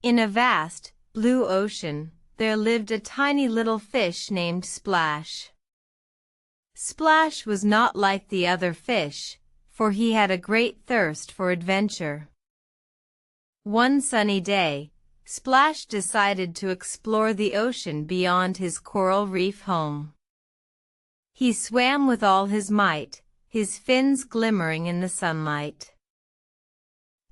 In a vast, blue ocean, there lived a tiny little fish named Splash. Splash was not like the other fish, for he had a great thirst for adventure. One sunny day, Splash decided to explore the ocean beyond his coral reef home. He swam with all his might, his fins glimmering in the sunlight.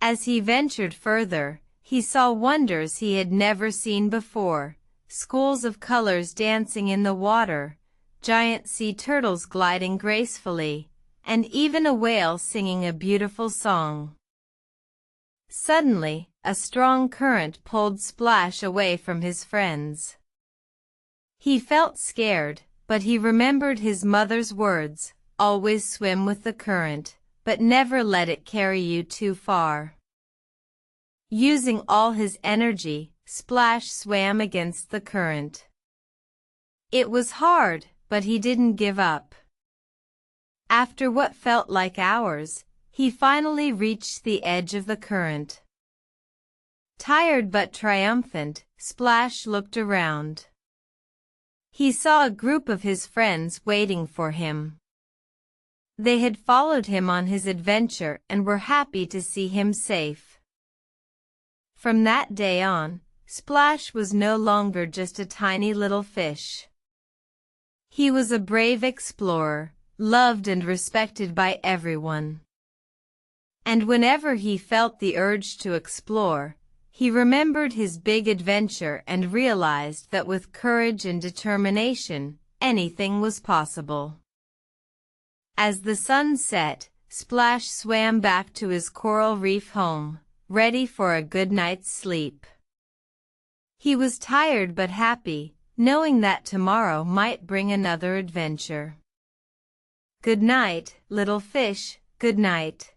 As he ventured further, he saw wonders he had never seen before, schools of colors dancing in the water, giant sea turtles gliding gracefully, and even a whale singing a beautiful song. Suddenly, a strong current pulled Splash away from his friends. He felt scared, but he remembered his mother's words, always swim with the current, but never let it carry you too far. Using all his energy, Splash swam against the current. It was hard, but he didn't give up. After what felt like hours, he finally reached the edge of the current. Tired but triumphant, Splash looked around. He saw a group of his friends waiting for him. They had followed him on his adventure and were happy to see him safe. From that day on, Splash was no longer just a tiny little fish. He was a brave explorer, loved and respected by everyone. And whenever he felt the urge to explore, he remembered his big adventure and realized that with courage and determination, anything was possible. As the sun set, Splash swam back to his coral reef home, ready for a good night's sleep. He was tired but happy, knowing that tomorrow might bring another adventure. Good night, little fish, good night.